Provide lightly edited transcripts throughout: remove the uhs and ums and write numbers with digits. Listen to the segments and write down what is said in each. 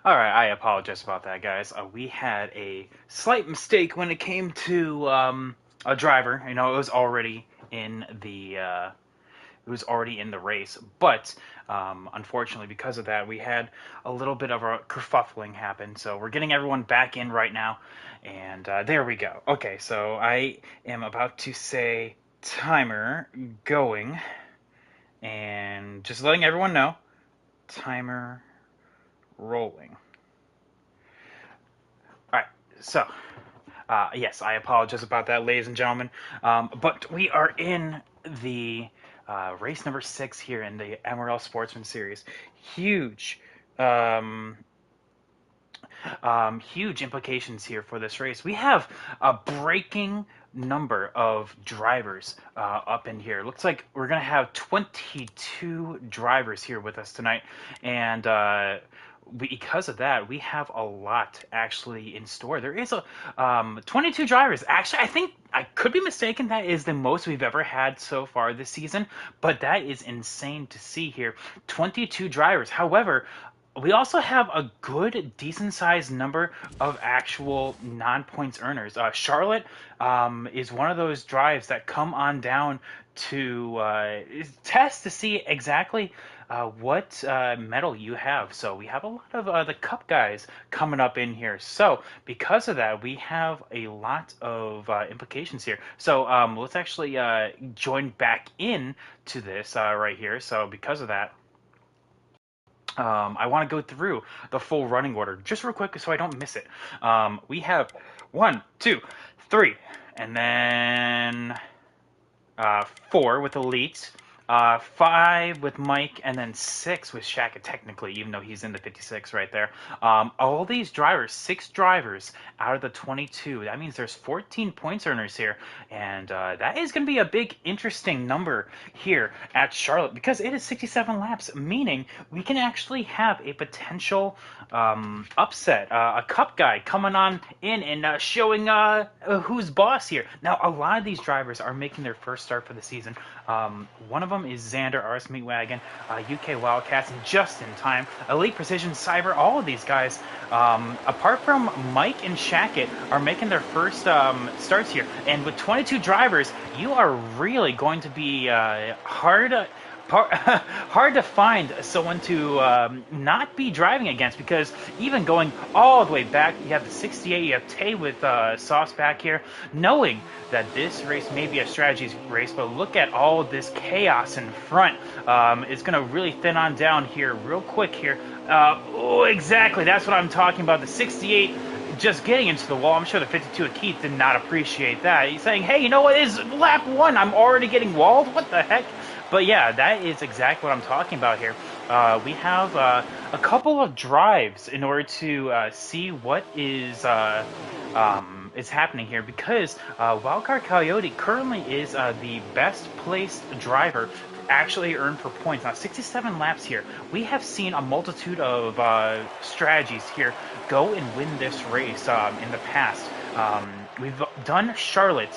All right, I apologize about that, guys. We had a slight mistake when it came to a driver. You know, it was already in the race, but unfortunately, because of that, we had a little bit of a kerfuffling happen. So we're getting everyone back in right now, and there we go. Okay, so I am about to say timer going, and just letting everyone know, timer rolling. All right, so yes, I apologize about that, ladies and gentlemen. But we are in the race number 6 here in the MRL Sportsman Series. Huge, um, huge implications here for this race. We have a breaking number of drivers up in here. Looks like we're going to have 22 drivers here with us tonight. And because of that, we have a lot actually in store. There is a 22 drivers. Actually, I think I could be mistaken. That is the most we've ever had so far this season, but that is insane to see here. 22 drivers. However, we also have a good, decent-sized number of actual non-points earners. Charlotte is one of those drives that come on down to test to see exactly what medal you have. So we have a lot of the Cup guys coming up in here. So because of that, we have a lot of implications here. So let's actually join back in to this right here. So because of that, I want to go through the full running order just real quick so I don't miss it. We have 1, 2, 3, and then 4 with Elite, 5 with Mike, and then 6 with Shaka, technically, even though he's in the 56 right there. All these drivers, 6 drivers out of the 22. That means there's 14 points earners here, and that is going to be a big, interesting number here at Charlotte because it is 67 laps, meaning we can actually have a potential upset, a Cup guy coming on in and showing who's boss here. Now, a lot of these drivers are making their first start for the season. One of them is Xander, RS Meatwagon, UK Wildcats, just in time. Elite Precision, Cyber, all of these guys, apart from Mike and Shackett, are making their first starts here. And with 22 drivers, you are really going to be hard to find someone to not be driving against because even going all the way back, you have the 68, you have Tay with Sauce back here, knowing that this race may be a strategy race, but look at all this chaos in front. It's going to really thin on down here real quick here. Oh, exactly, that's what I'm talking about. The 68 just getting into the wall. I'm sure the 52 of Keith did not appreciate that. He's saying, hey, you know what, it's lap 1. I'm already getting walled. What the heck? But yeah, that is exactly what I'm talking about here. We have a couple of drives in order to see what is happening here because Wildcard Coyote currently is the best placed driver actually earned for points. Now, 67 laps here. We have seen a multitude of strategies here go and win this race in the past. We've done Charlotte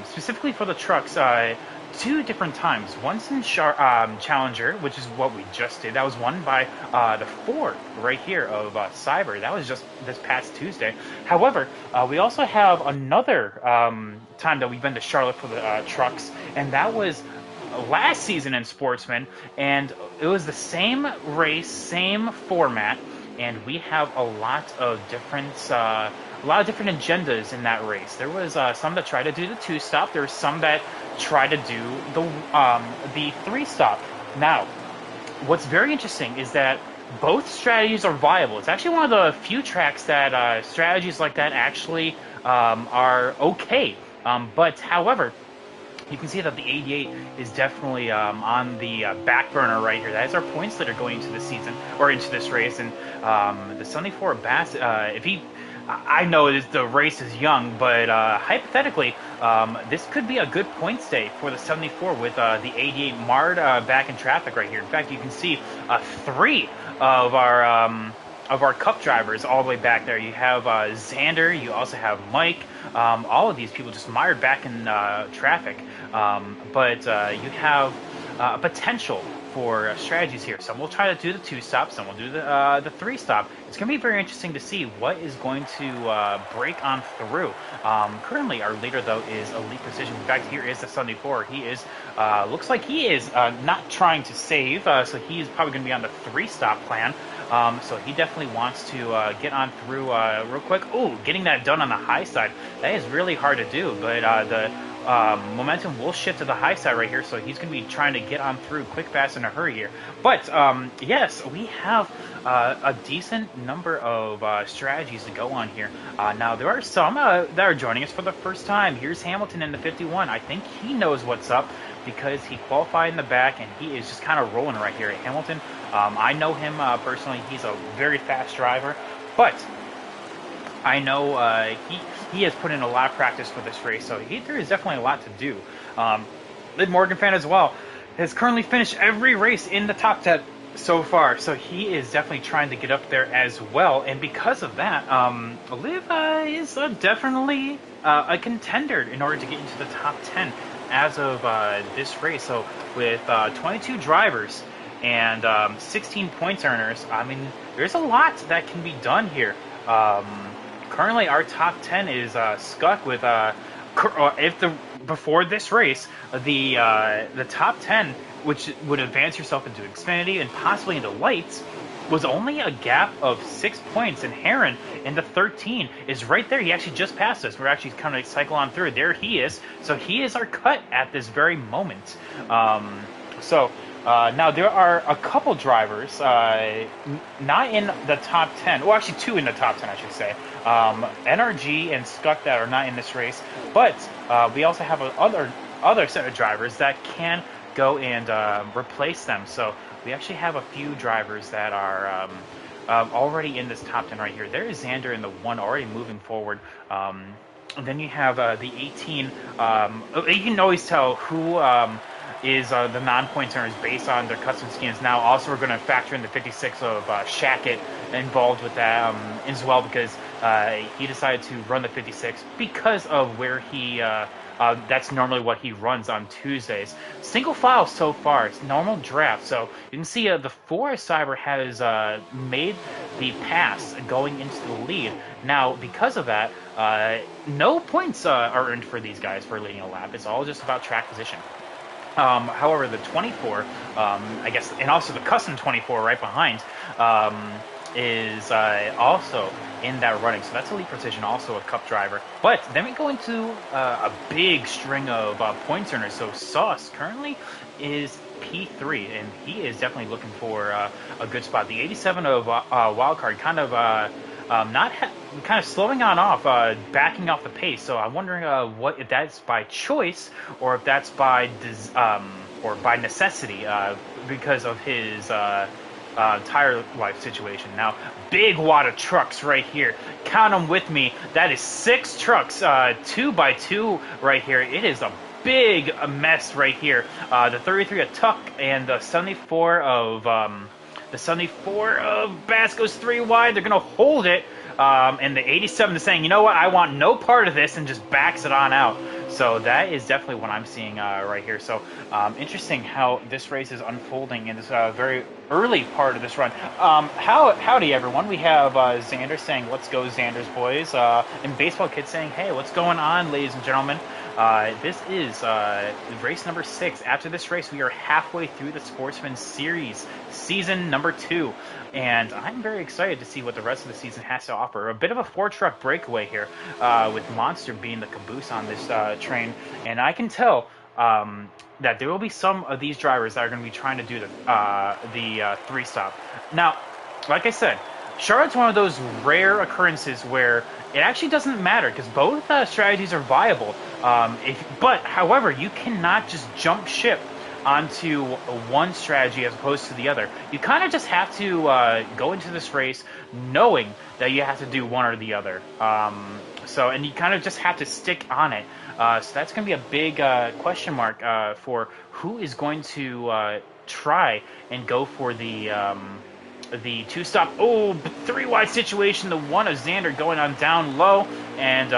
specifically for the trucks 2 different times. Once in Challenger, which is what we just did. That was won by the 4 right here of Cyber. That was just this past Tuesday. However, we also have another time that we've been to Charlotte for the trucks, and that was last season in Sportsman, and it was the same race, same format, and we have a lot of different agendas in that race. There was some that tried to do the 2-stop. There were some that tried to do the 3-stop. Now, what's very interesting is that both strategies are viable. It's actually one of the few tracks that strategies like that actually are okay. But however, you can see that the 88 is definitely on the back burner right here. That is our points that are going into the season or into this race. And the 74 Bass, I know the race is young, but hypothetically, this could be a good points day for the 74 with the 88 marred back in traffic right here. In fact, you can see 3 of our Cup drivers all the way back there. You have Xander, you also have Mike. All of these people just mired back in traffic. But you have potential for strategies here. Some will try to do the 2-stop, some will do the 3-stop. It's going to be very interesting to see what is going to break on through. Currently, our leader, though, is Elite Precision. In fact, here is the 74. He is, looks like he is not trying to save, so he's probably going to be on the 3-stop plan. So he definitely wants to get on through real quick. Oh, getting that done on the high side. That is really hard to do, but the momentum will shift to the high side right here, so he's going to be trying to get on through quick, fast, in a hurry here. But, yes, we have a decent number of strategies to go on here. Now, there are some that are joining us for the first time. Here's Hamilton in the 51. I think he knows what's up because he qualified in the back, and he is just kind of rolling right here. Hamilton, I know him personally. He's a very fast driver, but I know he has put in a lot of practice for this race, so there is definitely a lot to do. Lyd Morgan fan as well has currently finished every race in the top 10 so far, so he is definitely trying to get up there as well, and because of that, Liv is definitely a contender in order to get into the top 10 as of this race. So with 22 drivers and 16 points earners, I mean, there's a lot that can be done here. Currently, our top 10 is stuck with before this race, the top 10, which would advance yourself into Xfinity and possibly into Lights, was only a gap of 6 points, and Heron in the 13 is right there. He actually just passed us. We're actually kind of cycle on through. There he is. So he is our cut at this very moment. Now there are a couple drivers not in the top 10. Well, actually 2 in the top 10, I should say. NRG and Scuck that are not in this race, but we also have other set of drivers that can go and replace them. So we actually have a few drivers that are already in this top 10 right here. There is Xander in the 1 already moving forward. And then you have the 18. You can always tell who is the non-point earners based on their custom skins. Now, also, we're going to factor in the 56 of Shackett involved with that as well, because he decided to run the 56 because of where he that's normally what he runs on Tuesdays. Single file so far. It's normal draft. So you can see the Forest Cyber has made the pass going into the lead. Now, because of that, no points are earned for these guys for leading a lap. It's all just about track position. However, the 24, I guess, and also the custom 24 right behind, is also in that running. So that's Elite Precision, also a Cup driver. But then we go into a big string of points earners. So Sauce currently is P3, and he is definitely looking for a good spot. The 87 of Wildcard kind of kind of slowing on off, backing off the pace. So I'm wondering if that's by choice or if that's by or by necessity because of his tire life situation. Now, big wad of trucks right here. Count them with me. That is 6 trucks, 2 by 2 right here. It is a big mess right here. The 33 of Tuck and the 74 of Bass goes 3 wide. They're gonna hold it. And the 87 is saying, you know what, I want no part of this, and just backs it on out. So that is definitely what I'm seeing right here. So interesting how this race is unfolding in this very early part of this run. Howdy, everyone. We have Xander saying, let's go, Xander's boys. And Baseball Kid saying, hey, what's going on, ladies and gentlemen? This is race number 6. After this race, we are halfway through the Sportsman Series, season number 2. And I'm very excited to see what the rest of the season has to offer. A bit of a 4-truck breakaway here, with Monster being the caboose on this train. And I can tell that there will be some of these drivers that are going to be trying to do the 3-stop. Now, like I said, Charlotte's one of those rare occurrences where it actually doesn't matter because both strategies are viable. However, you cannot just jump ship onto one strategy as opposed to the other. You kind of just have to go into this race knowing that you have to do one or the other. And you kind of just have to stick on it. So that's going to be a big question mark for who is going to try and go for the the two-stop. Oh, three wide situation. The one of Xander going on down low, and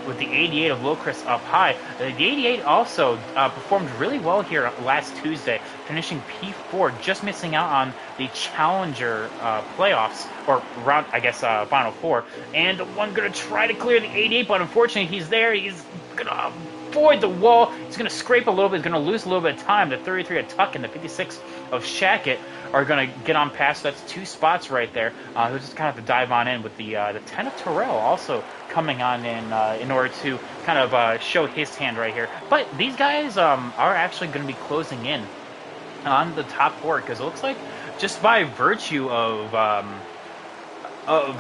with the 88 of Locris up high. The 88 also performed really well here last Tuesday, finishing P4, just missing out on the Challenger playoffs, or round, I guess, Final Four. And the one going to try to clear the 88, but unfortunately he's there. He's going to avoid the wall. He's going to scrape a little bit. He's going to lose a little bit of time. The 33 of Tuck and the 56 of Shackett are going to get on past. So that's two spots right there. He'll just kind of have to dive on in with the 10 of Terrell also coming on in order to kind of show his hand right here. But these guys are actually going to be closing in on the top four, because it looks like just by virtue of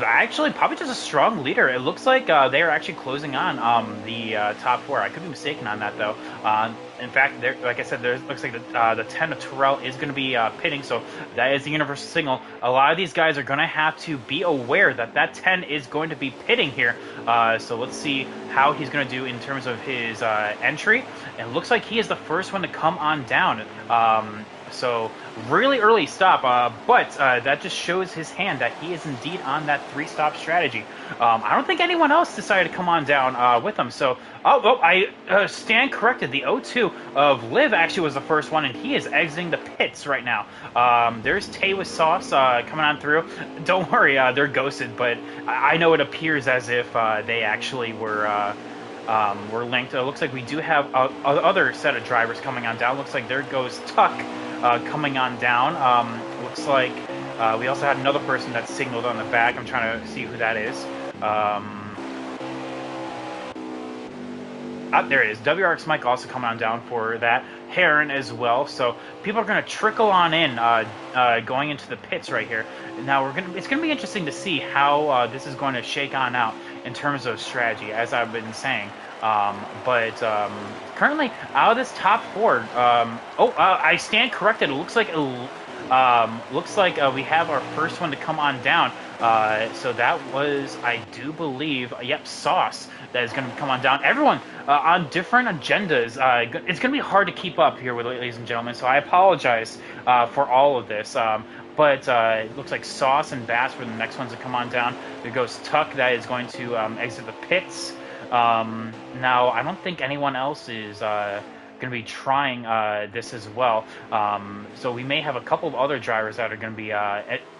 actually probably just a strong leader, it looks like they are actually closing on the top four. I could be mistaken on that though. In fact, like I said, there looks like the 10 of Terrell is going to be pitting, so that is the universal signal. A lot of these guys are going to have to be aware that that 10 is going to be pitting here. So let's see how he's going to do in terms of his entry. And it looks like he is the first one to come on down. So really early stop, but that just shows his hand that he is indeed on that three-stop strategy. I don't think anyone else decided to come on down with him. So, I stand corrected. The 0-2 of Liv actually was the first one, and he is exiting the pits right now. There's Tay with Sauce coming on through. Don't worry, they're ghosted, but I know it appears as if they actually were linked. It looks like we do have other set of drivers coming on down. Looks like there goes Tuck coming on down. Looks like we also had another person that signaled on the back. I'm trying to see who that is. There it is. WRX Mike also coming on down for that. Heron as well. So people are going to trickle on in going into the pits right here. Now it's going to be interesting to see how this is going to shake on out in terms of strategy, as I've been saying. But currently out of this top four, I stand corrected. It looks like we have our first one to come on down. So that was, I do believe, Sauce that is going to come on down. Everyone on different agendas. It's going to be hard to keep up here, ladies and gentlemen. So I apologize for all of this. But it looks like Sauce and Bass were the next ones to come on down. There goes Tuck that is going to exit the pits. Now, I don't think anyone else is going to be trying this as well. So we may have a couple of other drivers that are going to be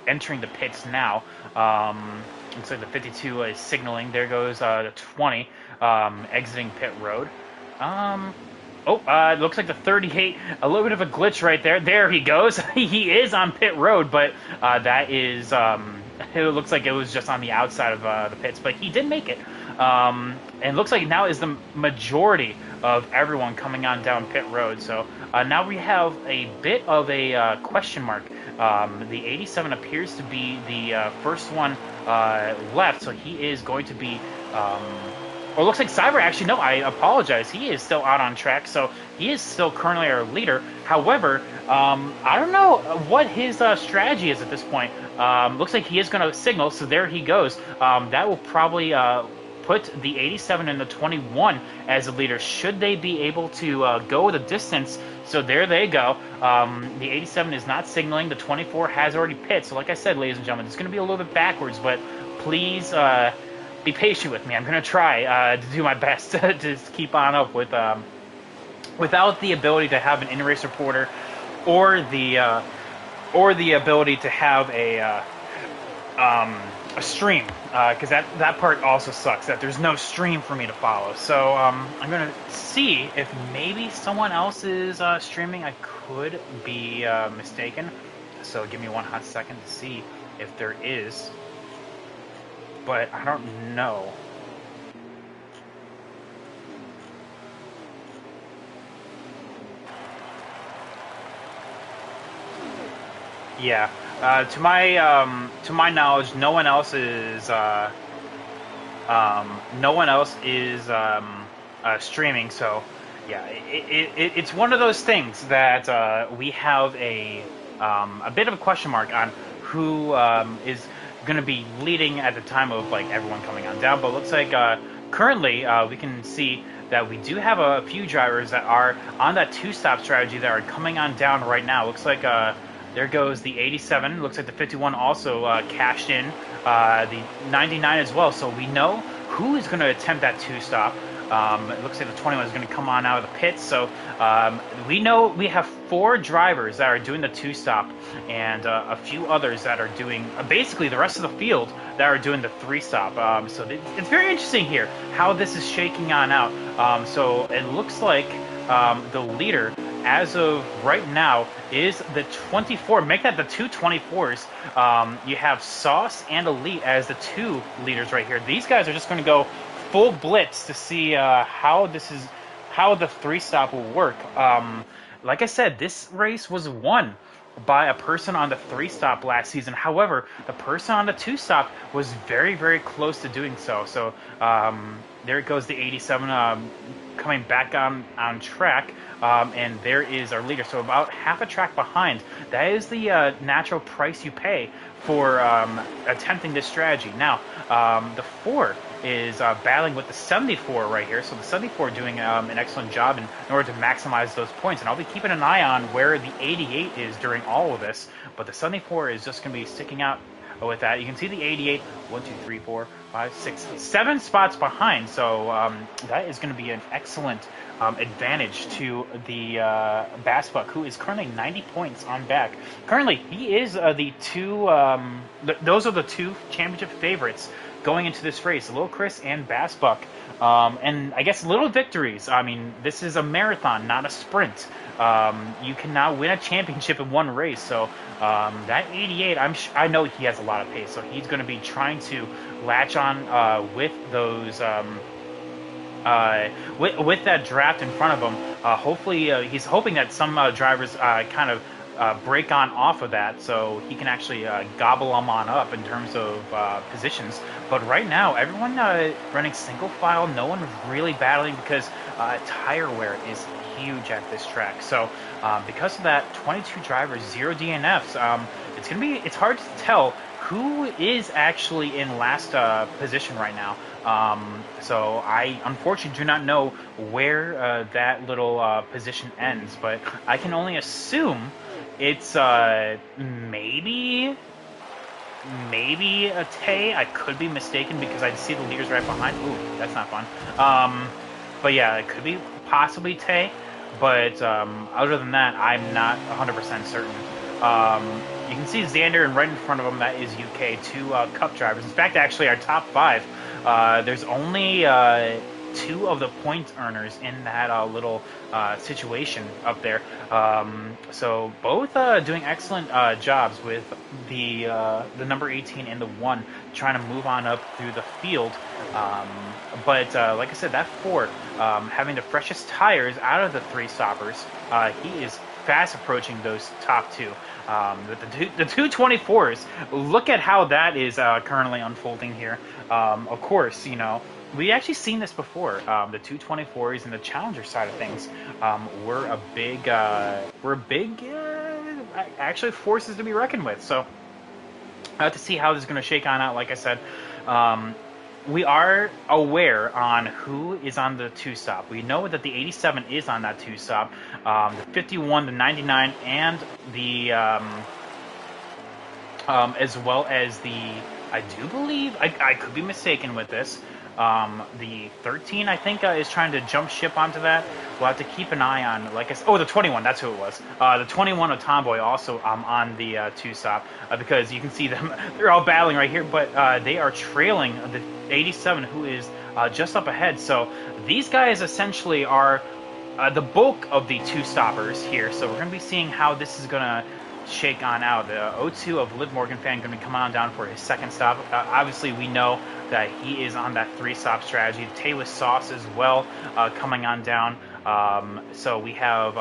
entering the pits now. Looks like the 52 is signaling. There goes the 20 exiting pit road. It looks like the 38, a little bit of a glitch right there. There he goes. He is on pit road, but that is, it looks like it was just on the outside of the pits, but he did make it. And looks like now is the majority of everyone coming on down pit road. So now we have a bit of a question mark. The 87 appears to be the first one left, so he is going to be... Or it looks like Cyber, actually, no, I apologize. He is still out on track, so he is still currently our leader. However, I don't know what his strategy is at this point. Looks like he is going to signal, so there he goes. That will probably put the 87 and the 21 as a leader, should they be able to go the distance. So there they go. The 87 is not signaling. The 24 has already pit. So like I said, ladies and gentlemen, it's going to be a little bit backwards, but please... be patient with me. I'm going to try to do my best to just keep on up with without the ability to have an in-race reporter or the ability to have a stream, because that part also sucks, that there's no stream for me to follow. So I'm going to see if maybe someone else is streaming. I could be mistaken. So give me one hot second to see if there is. But I don't know. Yeah, to my knowledge, no one else is streaming. So yeah, it's one of those things that we have a bit of a question mark on who is going to be leading at the time of like everyone coming on down. But it looks like currently we can see that we do have a few drivers that are on that two-stop strategy that are coming on down right now. Looks like there goes the 87. Looks like the 51 also cashed in. The 99 as well. So we know who is going to attempt that two-stop. It looks like the 21 is going to come on out of the pits. So we know we have 4 drivers that are doing the two-stop and a few others that are doing basically the rest of the field that are doing the 3-stop. So it's very interesting here how this is shaking on out. So it looks like the leader as of right now is the 24. Make that the 2 24s. You have Sauce and Elite as the 2 leaders right here. These guys are just going to go full blitz to see how the 3-stop will work. Like I said, this race was won by a person on the 3-stop last season. However, the person on the 2-stop was very, very close to doing so. So there it goes, the 87 coming back on track. And there is our leader. So about half a track behind. That is the natural price you pay for attempting this strategy. Now, the 4 is battling with the 74 right here. So the 74 doing an excellent job in order to maximize those points. And I'll be keeping an eye on where the 88 is during all of this. But the 74 is just going to be sticking out with that. You can see the 88, 1, 2, 3, 4, 5, 6, 7 spots behind. So that is going to be an excellent advantage to the Bassbuck, who is currently 90 points on back. Currently, he is the 2. Those are the 2 championship favorites going into this race, Lil Chris and Bassbuck. And I guess little victories. I mean, this is a marathon, not a sprint. You cannot win a championship in one race. So that 88, I know he has a lot of pace. So he's going to be trying to latch on with those. With that draft in front of him, hopefully he's hoping that some drivers kind of break on off of that, so he can actually gobble them on up in terms of positions. But right now, everyone running single file, no one really battling because tire wear is huge at this track. So because of that, 22 drivers, 0 DNFs. It's hard to tell who is actually in last position right now. So I unfortunately do not know where that little position ends, but I can only assume it's maybe a Tay. I could be mistaken because I see the leaders right behind. Ooh, that's not fun. But yeah, it could be possibly Tay. But other than that, I'm not 100% certain. You can see Xander, and right in front of him, that is UK, 2 Cup drivers. In fact, actually, our top 5, there's only 2 of the point earners in that little situation up there. So both doing excellent jobs with the number 18 and the 1 trying to move on up through the field. But like I said, that 4 having the freshest tires out of the 3 stoppers, he is fast approaching those top 2. The 224s, look at how that is currently unfolding here. Of course, you know, we actually seen this before. The 224s and the Challenger side of things were a big actually forces to be reckoned with. So I have to see how this is going to shake on out. Like I said, we are aware on who is on the 2-stop. We know that the 87 is on that 2-stop. The 51, the 99, and the as well as the, I do believe, I could be mistaken with this, the 13, I think, is trying to jump ship onto that. We'll have to keep an eye on, like I said, the 21, that's who it was. The 21 of Tomboy also on the 2-stop, because you can see them, they're all battling right here, but they are trailing the 87, who is just up ahead. So these guys essentially are the bulk of the 2-stoppers here. So we're going to be seeing how this is going to shake on out. The O2 of Liv Morgan fan going to come on down for his second stop. Obviously, we know that he is on that 3-stop strategy. Taylor Sauce as well coming on down. So we have,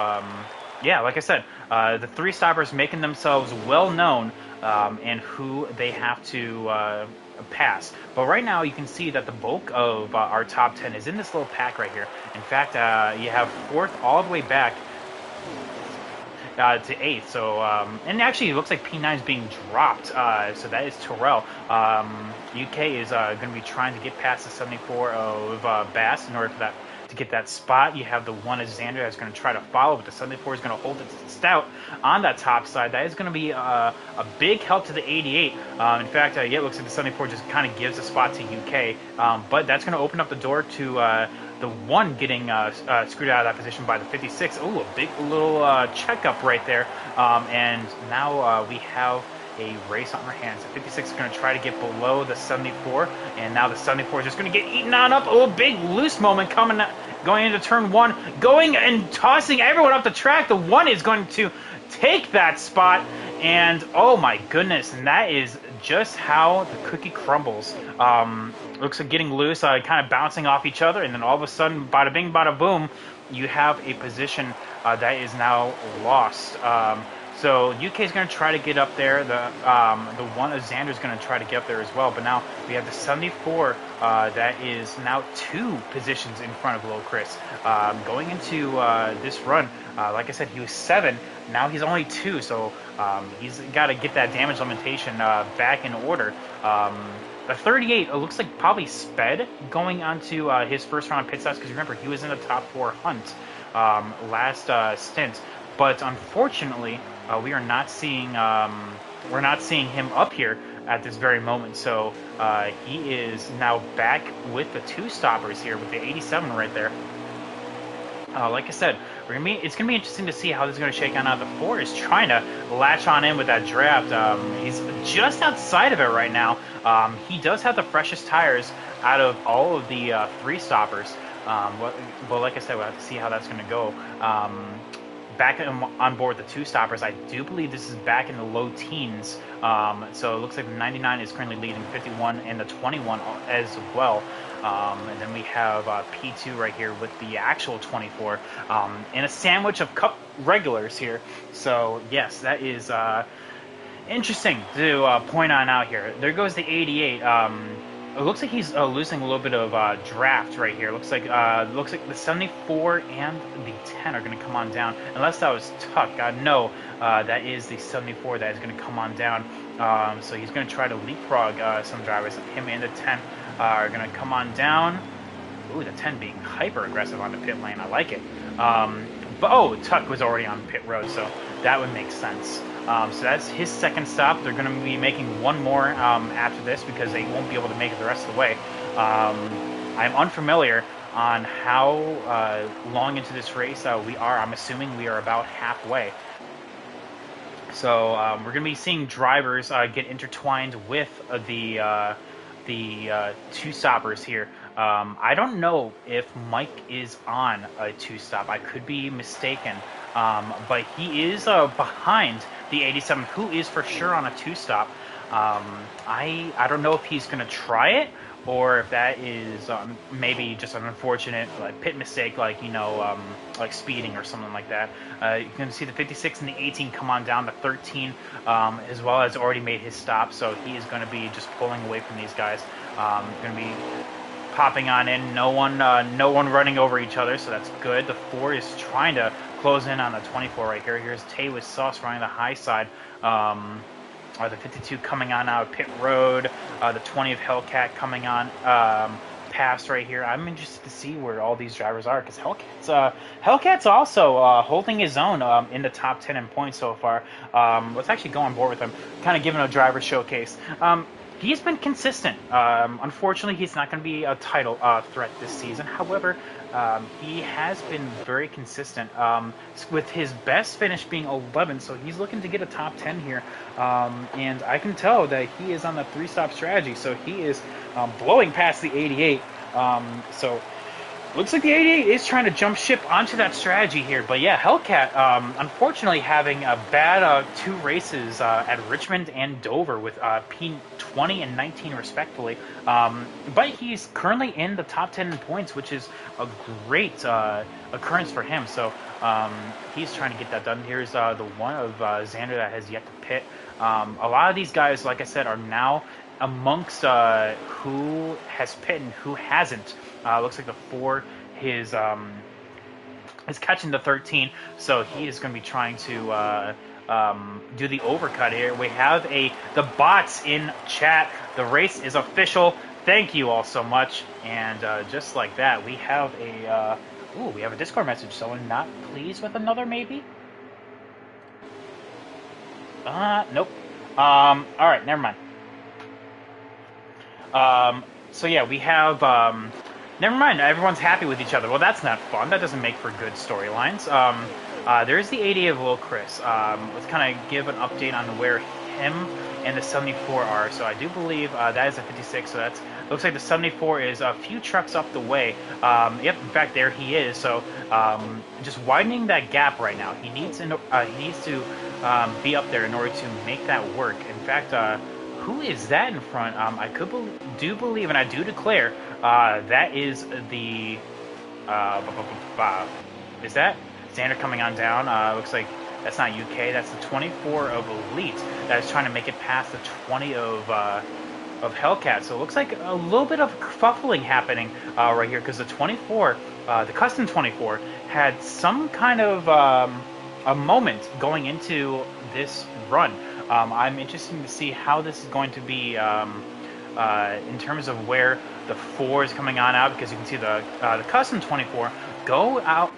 yeah, like I said, the 3-stoppers making themselves well known and who they have to pass. But right now you can see that the bulk of our top 10 is in this little pack right here. In fact, you have 4th all the way back to 8th. So, and actually it looks like P9 is being dropped. So that is Terrell. UK is going to be trying to get past the 74 of Bass in order for that to get that spot. You have the 1 of Xander that's going to try to follow, but the 74 is going to hold it stout on that top side. That is going to be a big help to the 88. In fact, yeah, it looks like the 74 just kind of gives a spot to UK, but that's going to open up the door to the 1 getting screwed out of that position by the 56. Oh, a big little checkup right there, and now we have a race on our hands. The 56 is going to try to get below the 74, and now the 74 is just going to get eaten on up. Oh, big loose moment coming, going into turn 1, going and tossing everyone up the track. The 1 is going to take that spot, and oh my goodness, and that is just how the cookie crumbles. Looks like getting loose, kind of bouncing off each other, and then all of a sudden, bada bing, bada boom, you have a position that is now lost. So UK is going to try to get up there. The 1 of Xander is going to try to get up there as well. But now we have the 74 that is now 2 positions in front of Lil Chris. Going into this run, like I said, he was 7. Now he's only 2. So he's got to get that damage limitation back in order. The 38, it looks like probably sped going onto his first round pit stops, because remember, he was in the top 4 hunt last stint. But unfortunately, we are not seeing him up here at this very moment. So he is now back with the 2 stoppers here with the 87 right there. Like I said, it's gonna be interesting to see how this is gonna shake out. The 4 is trying to latch on in with that draft. He's just outside of it right now. He does have the freshest tires out of all of the 3 stoppers. Well, like I said, we'll have to see how that's gonna go. Back on board the 2 stoppers, I do believe this is back in the low teens. So it looks like the 99 is currently leading 51 and the 21 as well. And then we have P2 right here with the actual 24 and a sandwich of cup regulars here. So yes, that is interesting to point on out here. There goes the 88. It looks like he's losing a little bit of draft right here. Looks like the 74 and the 10 are going to come on down, unless that was Tuck. No, that is the 74 that is going to come on down. So he's going to try to leapfrog some drivers. Him and the 10 are going to come on down. Ooh, the 10 being hyper aggressive on the pit lane. I like it. But Tuck was already on pit road, so that would make sense. So that's his second stop. They're going to be making one more after this, because they won't be able to make it the rest of the way. I'm unfamiliar on how long into this race we are. I'm assuming we are about halfway. So we're going to be seeing drivers get intertwined with the 2 stoppers here. I don't know if Mike is on a 2-stop. I could be mistaken. But he is behind the 87, who is for sure on a 2-stop. I don't know if he's going to try it, or if that is maybe just an unfortunate pit mistake, like speeding or something like that. You can see the 56 and the 18 come on down. The 13 as well has already made his stop, so he is going to be just pulling away from these guys. Going to be popping on in. No one running over each other, so that's good. The 4 is trying to close in on the 24 right here. Here's Tay with Sauce running the high side. The 52 coming on out of pit road. The 20 of Hellcat coming on past right here. I'm interested to see where all these drivers are, because Hellcat's also holding his own in the top 10 in points so far. Let's actually go on board with him, kind of giving a driver showcase. He's been consistent. Unfortunately, he's not going to be a title threat this season. However, he has been very consistent, with his best finish being 11, so he's looking to get a top 10 here. And I can tell that he is on the 3-stop strategy, so he is blowing past the 88. So looks like the 88 is trying to jump ship onto that strategy here. But yeah, Hellcat, unfortunately having a bad 2 races at Richmond and Dover with P20 and 19 respectively. But he's currently in the top 10 in points, which is a great occurrence for him. So he's trying to get that done. Here's the 1 of Xander that has yet to pit. A lot of these guys, like I said, are now amongst who has pit and who hasn't. Looks like the 4 is catching the 13, so he is going to be trying to do the overcut here. We have the bots in chat. The race is official. Thank you all so much. And just like that, we have we have a Discord message. Someone not pleased with another, maybe? Nope. All right, never mind. So yeah, we have. Never mind. Everyone's happy with each other. Well, that's not fun. That doesn't make for good storylines. There's the 80 of Lil Chris. Let's kind of give an update on where him and the 74 are. So I do believe that is a 56. So that's looks like the 74 is a few trucks up the way. Yep. In fact, there he is. So just widening that gap right now. He needs to be up there in order to make that work. In fact. Who is that in front? I do believe, and I do declare, that is the. Is that Xander coming on down? Looks like that's not UK. That's the 24 of Elite that is trying to make it past the 20 of Hellcat. So it looks like a little bit of kerfuffling happening right here because the 24, the custom 24, had some kind of a moment going into this run. I'm interested to see how this is going to be in terms of where the 4 is coming on out, because you can see the custom 24 go out,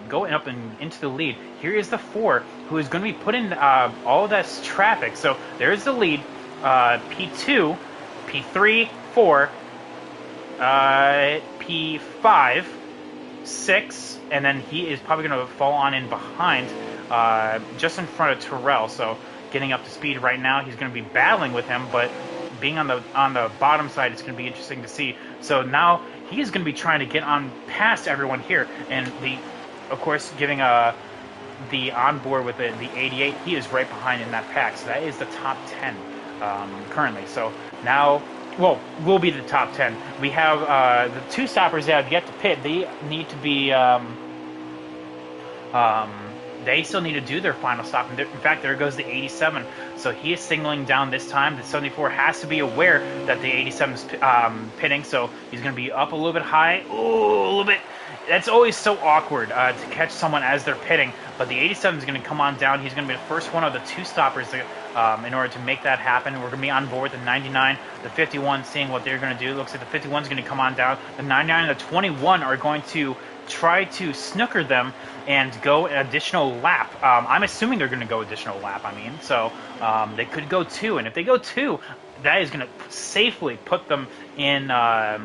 go up and into the lead. Here is the 4, who is going to be putting all of this traffic. So there's the lead, P2, P3, 4, P5, 6, and then he is probably going to fall on in behind, just in front of Terrell. So getting up to speed right now. He's going to be battling with him, but being on the bottom side, it's going to be interesting to see. So now he is going to be trying to get on past everyone here, and of course, giving the onboard with the 88. He is right behind in that pack, so that is the top 10 currently. So now, well, will be the top 10. We have the 2 stoppers that have yet to pit. They need to be. They still need to do their final stop. In fact, there goes the 87. So he is signaling down this time. The 74 has to be aware that the 87 is pitting. So he's going to be up a little bit high. Ooh, a little bit. That's always so awkward to catch someone as they're pitting. But the 87 is going to come on down. He's going to be the first one of the 2 stoppers in order to make that happen. We're going to be on board the 99, the 51, seeing what they're going to do. It looks like the 51 is going to come on down. The 99 and the 21 are going to try to snooker them and go an additional lap. I'm assuming they're going to go additional lap, so they could go 2, and if they go 2, that is going to safely put them in the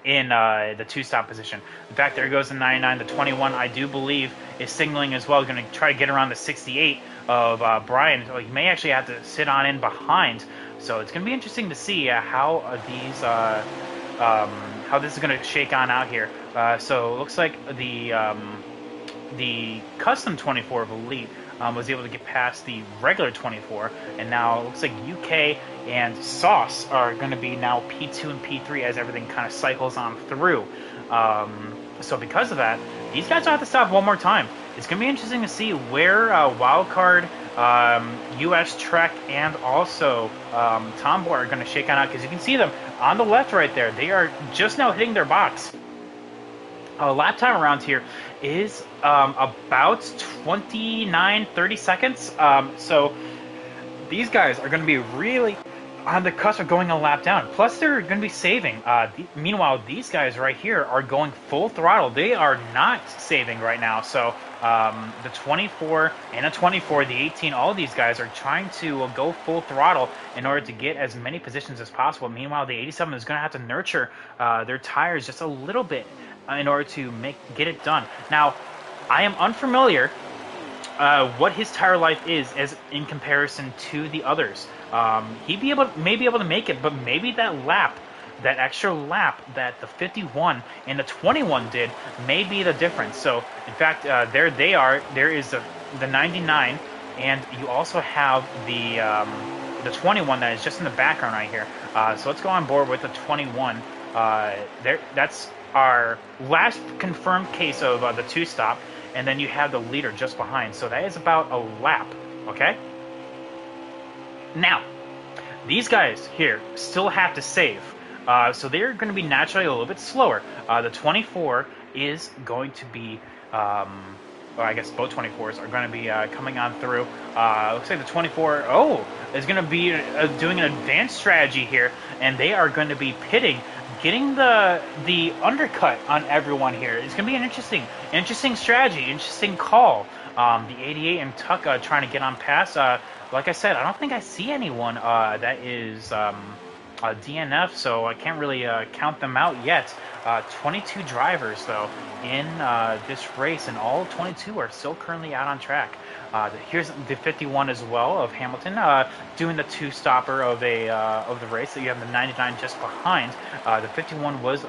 2-stop position. In fact, there goes the 99. The 21, I do believe, is signaling as well, going to try to get around the 68 of Brian. So he may actually have to sit on in behind. So it's going to be interesting to see how this is going to shake on out here. So it looks like the custom 24 of Elite was able to get past the regular 24, and now it looks like UK and Sauce are going to be now P2 and P3 as everything kind of cycles on through. So because of that, these guys will have to stop one more time. It's going to be interesting to see where Wildcard, US Trek, and also Tomboy are going to shake on out, because you can see them on the left right there. They are just now hitting their box. Lap time around here is about 29-30 seconds. So these guys are going to be really on the cusp of going a lap down. Plus, they're going to be saving. Meanwhile, these guys right here are going full throttle. They are not saving right now. So the 24 and a 24, the 18, all of these guys are trying to go full throttle in order to get as many positions as possible. Meanwhile, the 87 is going to have to nurture their tires just a little bit in order to get it done. Now, I am unfamiliar what his tire life is as in comparison to the others. He may be able to make it, but maybe that extra lap that the 51 and the 21 did may be the difference. So, in fact, there they are. There is the 99, and you also have the 21 that is just in the background right here. So let's go on board with the 21. That's our last confirmed case of the 2-stop, and then you have the leader just behind. So that is about a lap, okay? Now, these guys here still have to save. So they're going to be naturally a little bit slower. The 24 is going to be a little bit faster. The 21 is going to be a little bit faster. So it's going to be interesting to see how this is going to shake on out here. So or I guess both 24s are going to be coming on through. Looks like the 24, is going to be doing an advanced strategy here, and they are going to be pitting, getting the undercut on everyone here. It's going to be an interesting strategy, interesting call. The 88 and Tuck trying to get on past. Like I said, I don't think I see anyone that is DNF, so I can't really count them out yet. 22 drivers, though, in this race, and all 22 are still currently out on track. Here's the 51 as well of Hamilton, doing the two-stopper of the race. So you have the 99 just behind. The 51 was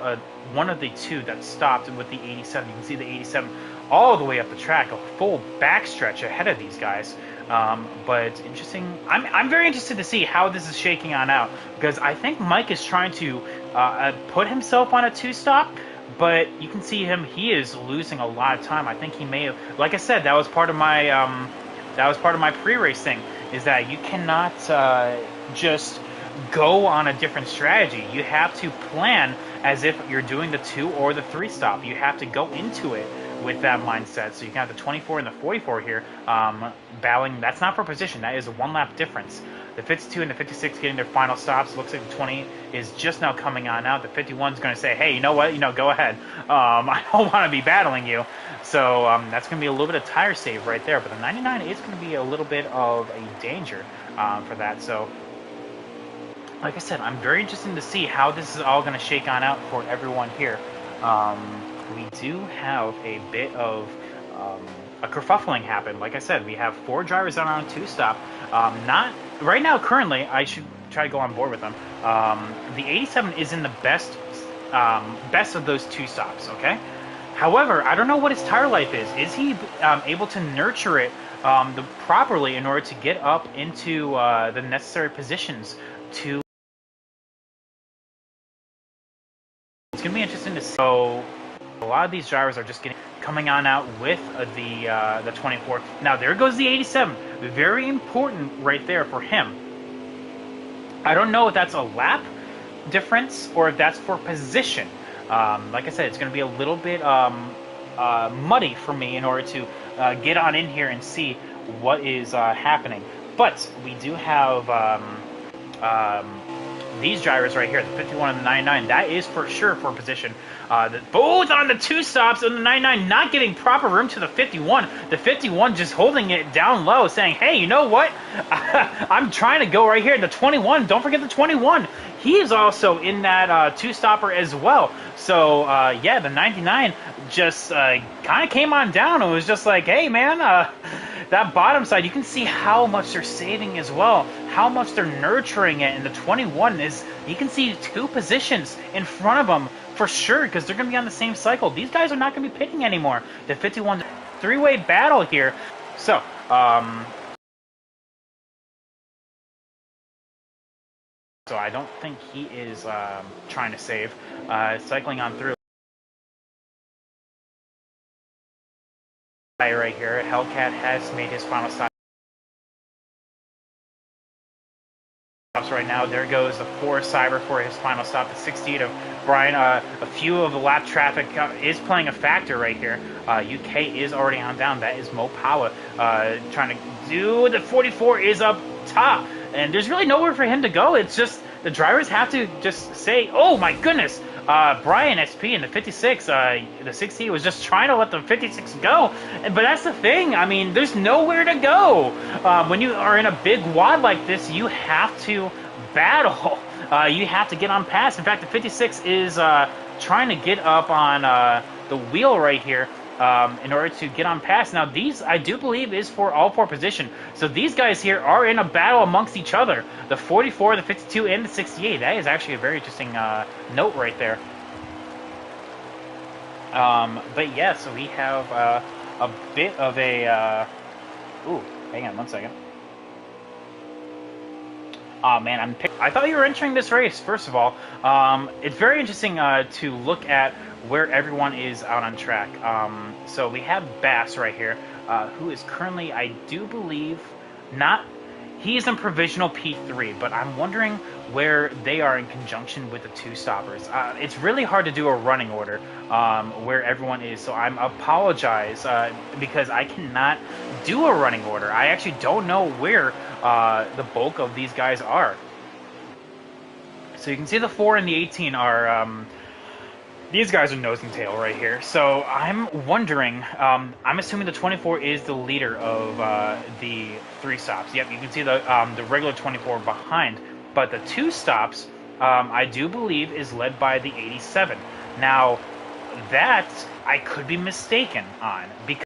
one of the two that stopped with the 87. You can see the 87 all the way up the track, a full backstretch ahead of these guys. But interesting. I'm very interested to see how this is shaking on out, because I think Mike is trying to put himself on a two-stop, but you can see him. He is losing a lot of time. I think he may have, like I said, that was part of my pre-race thing. Is that you cannot just go on a different strategy. You have to plan as if you're doing the 2 or the 3 stop. You have to go into it with that mindset. So you can have the 24 and the 44 here battling. That's not for position. That is a 1 lap difference. The 52 and the 56 getting their final stops. Looks like the 20 is just now coming on out. The 51 is going to say, hey, you know what? Go ahead. I don't want to be battling you. So that's going to be a little bit of tire save right there. But the 99 is going to be a little bit of a danger for that. So like I said, I'm very interested to see how this is all going to shake on out for everyone here. We do have a bit of a kerfuffling happen. Like I said, we have 4 drivers out on a 2-stop. Not right now. Currently, I should try to go on board with them. The 87 is in the best of those 2 stops. Okay. However, I don't know what his tire life is. Is he able to nurture it properly in order to get up into the necessary positions to? It's going to be interesting to see. So a lot of these drivers are just coming on out with the 24. Now there goes the 87. Very important right there for him. I don't know if that's a lap difference or if that's for position. Like I said, it's going to be a little bit muddy for me in order to get on in here and see what is happening. But we do have these drivers right here, the 51 and the 99, that is for sure for position. Both on the 2 stops, and the 99 not getting proper room to the 51. The 51 just holding it down low, saying, hey, you know what? I'm trying to go right here. The 21, don't forget the 21. He is also in that 2-stopper as well. So, yeah, the 99 just kind of came on down and was just like, hey, man, that bottom side, you can see how much they're saving as well, how much they're nurturing it. And the 21 is, you can see 2 positions in front of them for sure, because they're going to be on the same cycle. These guys are not going to be pitting anymore. The 51 3-way battle here. So, so I don't think he is trying to save. Cycling on through. Right here, Hellcat has made his final stop. Right now, there goes the 4 Cyber for his final stop. The 68 of Brian. A few of the lap traffic is playing a factor right here. UK is already on down. That is Mo Power trying to do. The 44 is up top, and there's really nowhere for him to go. It's just the drivers have to just say, "Oh my goodness." Brian SP in the 56, the 68 was just trying to let the 56 go. But that's the thing. I mean, there's nowhere to go. When you are in a big wad like this, you have to battle. You have to get on past. In fact, the 56 is trying to get up on the wheel right here in order to get on past. Now, these, I do believe, is for all 4 position. So these guys here are in a battle amongst each other. The 44, the 52, and the 68. That is actually a very interesting note right there. But yeah, so we have a bit of a... ooh, hang on one second. Oh man, I thought you were entering this race, first of all. It's very interesting to look at where everyone is out on track. So we have Bass right here, who is currently, I do believe, not... He's in provisional P3, but I'm wondering where they are in conjunction with the two stoppers. It's really hard to do a running order where everyone is, so I apologize because I cannot do a running order. I actually don't know where the bulk of these guys are. So you can see the 4 and the 18 are these guys are nose and tail right here. So I'm wondering, I'm assuming the 24 is the leader of the 3 stops. Yep, you can see the regular 24 behind. But the 2 stops, I do believe, is led by the 87. Now, that I could be mistaken on, because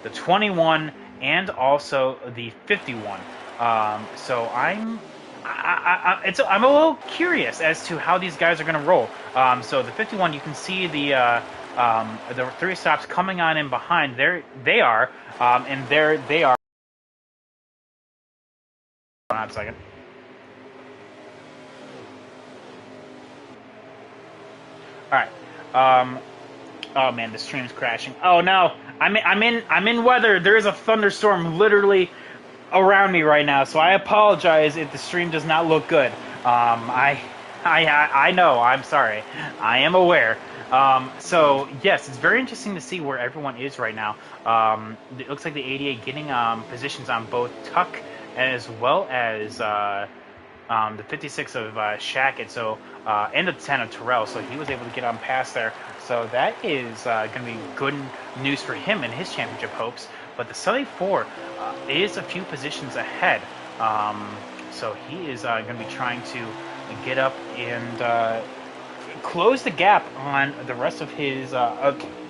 the 21 and also the 51. So I'm a little curious as to how these guys are going to roll. So the 51, you can see the 3 stops coming on in behind. There they are, and there they are. Hold on a second. All right. Oh man, the stream's crashing. Oh no, I'm in weather. There is a thunderstorm literally around me right now, so I apologize if the stream does not look good. I know. I'm sorry. I am aware. So yes, it's very interesting to see where everyone is right now. It looks like the 88 getting positions on both Tuck as well as the 56 of Shackett, so and the 10 of Terrell, so he was able to get on past there. So that is going to be good news for him and his championship hopes. But the 74 is a few positions ahead, so he is going to be trying to get up and close the gap on the rest of his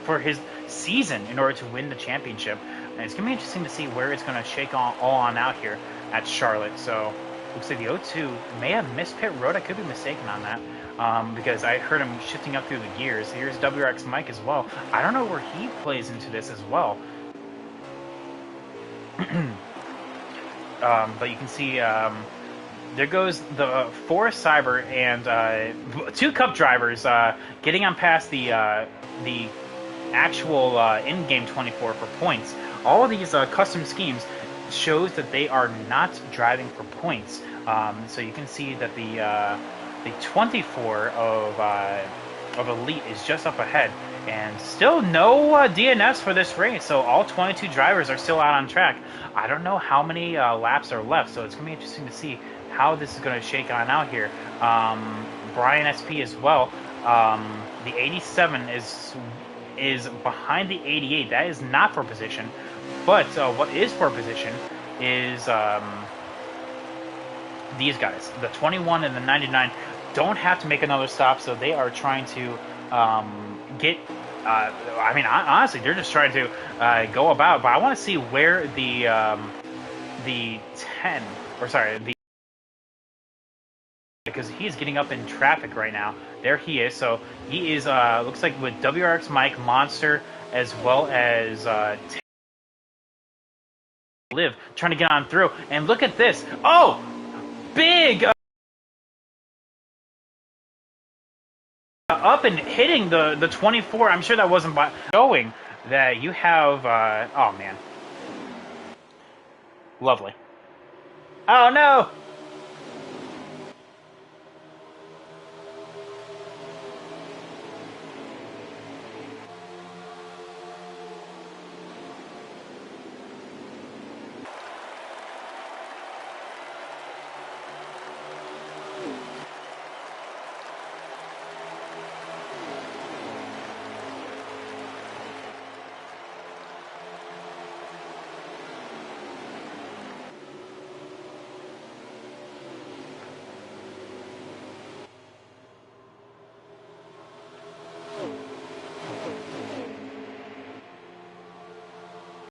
for his season in order to win the championship. And it's going to be interesting to see where it's going to shake all on out here at Charlotte. So looks like the 02 may have missed pit road. I could be mistaken on that because I heard him shifting up through the gears. Here's WRX Mike as well. I don't know where he plays into this as well. But you can see there goes the 4 Cyber and 2 Cup drivers getting on past the actual in-game 24 for points. All of these custom schemes shows that they are not driving for points. So you can see that the 24 of Elite is just up ahead, and still no DNFs for this race. So all 22 drivers are still out on track. I don't know how many laps are left, so it's gonna be interesting to see how this is gonna shake on out here. Brian SP as well. The 87 is behind the 88. That is not for position. But what is for position is these guys. The 21 and the 99 don't have to make another stop, so they are trying to get... I mean, honestly, they're just trying to go about. But I want to see where the 10... Or sorry, the... Because he is getting up in traffic right now. There he is. So he is, looks like with WRX Mike, Monster, as well as... Live trying to get on through, and look at this. Oh, big up and hitting the 24. I'm sure that wasn't by showing that you have oh man, lovely. Oh no,